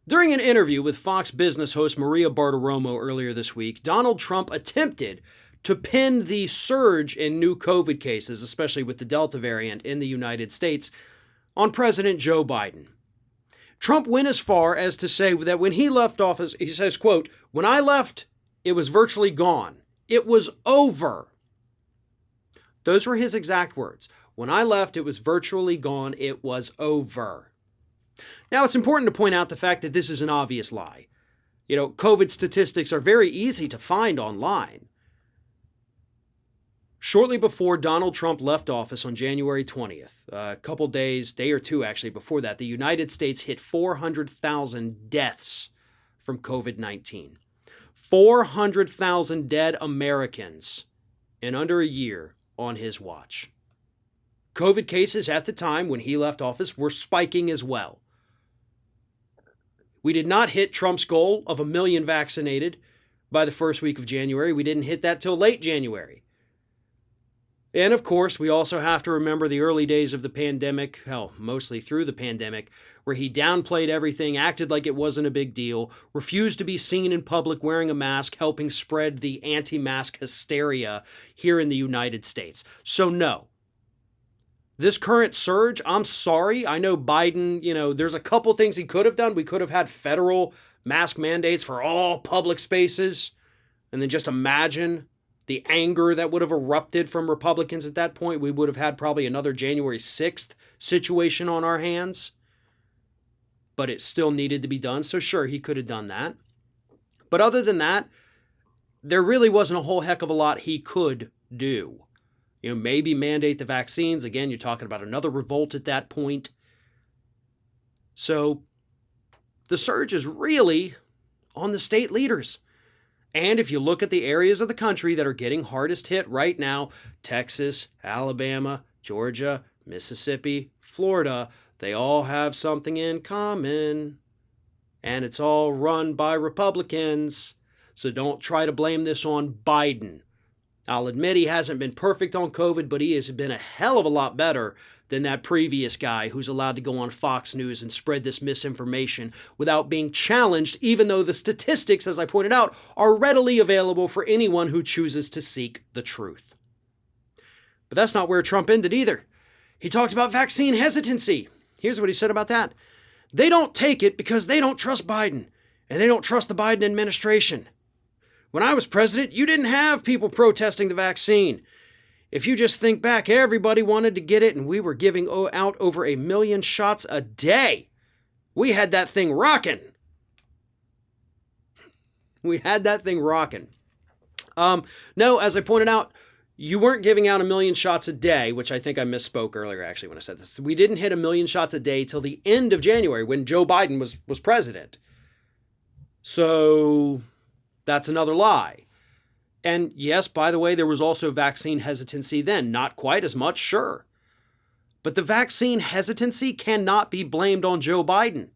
During an interview with Fox Business host Maria Bartiromo earlier this week, Donald Trump attempted to pin the surge in new COVID cases, especially with the Delta variant in the United States, on President Joe Biden. Trump went as far as to say that when he left office, he says, quote, "When I left, it was virtually gone. It was over." Those were his exact words. When I left, it was virtually gone. It was over. Now, it's important to point out the fact that this is an obvious lie. COVID statistics are very easy to find online. Shortly before Donald Trump left office on January 20th, a couple days, day or two actually before that, the United States hit 400,000 deaths from COVID-19. 400,000 dead Americans in under a year on his watch. COVID cases at the time when he left office were spiking as well. We did not hit Trump's goal of 1 million vaccinated by the first week of January. We didn't hit that till late January. And of course, we also have to remember the early days of the pandemic, mostly through the pandemic, where he downplayed everything, acted like it wasn't a big deal, refused to be seen in public wearing a mask, helping spread the anti-mask hysteria here in the United States. So no. This current surge, I'm sorry. I know Biden, there's a couple things he could have done. We could have had federal mask mandates for all public spaces. And then just imagine the anger that would have erupted from Republicans at that point. We would have had probably another January 6th situation on our hands. But it still needed to be done. So sure, he could have done that. But other than that, there really wasn't a whole heck of a lot he could do. Maybe mandate the vaccines. Again, you're talking about another revolt at that point. So the surge is really on the state leaders. And if you look at the areas of the country that are getting hardest hit right now, Texas, Alabama, Georgia, Mississippi, Florida, they all have something in common. And it's all run by Republicans. So don't try to blame this on Biden. I'll admit he hasn't been perfect on COVID, but he has been a hell of a lot better than that previous guy who's allowed to go on Fox News and spread this misinformation without being challenged, even though the statistics, as I pointed out, are readily available for anyone who chooses to seek the truth. But that's not where Trump ended either. He talked about vaccine hesitancy. Here's what he said about that. They don't take it because they don't trust Biden, and they don't trust the Biden administration. When I was president, you didn't have people protesting the vaccine. If you just think back, everybody wanted to get it, and we were giving out over 1 million shots a day. We had that thing rocking. No, as I pointed out, you weren't giving out 1 million shots a day, which I think I misspoke earlier, actually, when I said this. We didn't hit 1 million shots a day till the end of January, when Joe Biden was president. So that's another lie. And yes, by the way, there was also vaccine hesitancy then. Not quite as much, sure. But the vaccine hesitancy cannot be blamed on Joe Biden.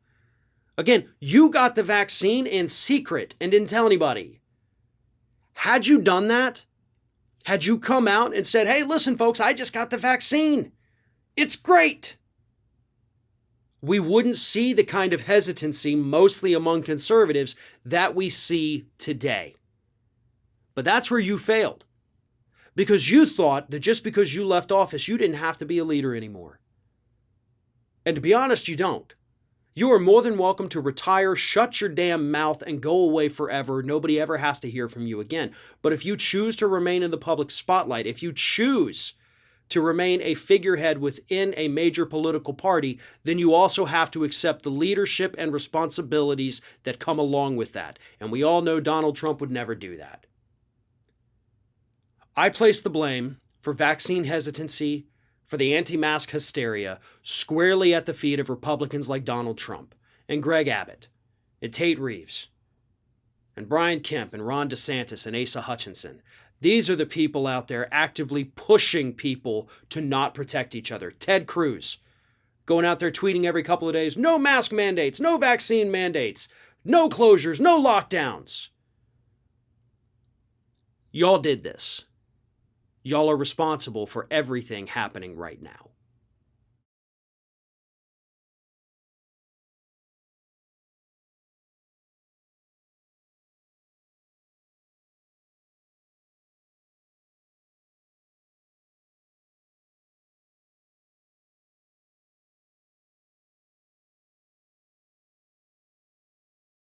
Again, you got the vaccine in secret and didn't tell anybody. Had you done that, had you come out and said, hey, listen, folks, I just got the vaccine. It's great. We wouldn't see the kind of hesitancy, mostly among conservatives, that we see today. But that's where you failed. Because you thought that just because you left office, you didn't have to be a leader anymore. And to be honest, you don't. You are more than welcome to retire, shut your damn mouth, and go away forever. Nobody ever has to hear from you again. But if you choose to remain in the public spotlight, if you choose to remain a figurehead within a major political party, then you also have to accept the leadership and responsibilities that come along with that. And we all know Donald Trump would never do that. I place the blame for vaccine hesitancy, for the anti-mask hysteria, squarely at the feet of Republicans like Donald Trump and Greg Abbott and Tate Reeves and Brian Kemp and Ron DeSantis and Asa Hutchinson. These are the people out there actively pushing people to not protect each other. Ted Cruz going out there tweeting every couple of days, no mask mandates, no vaccine mandates, no closures, no lockdowns. Y'all did this. Y'all are responsible for everything happening right now.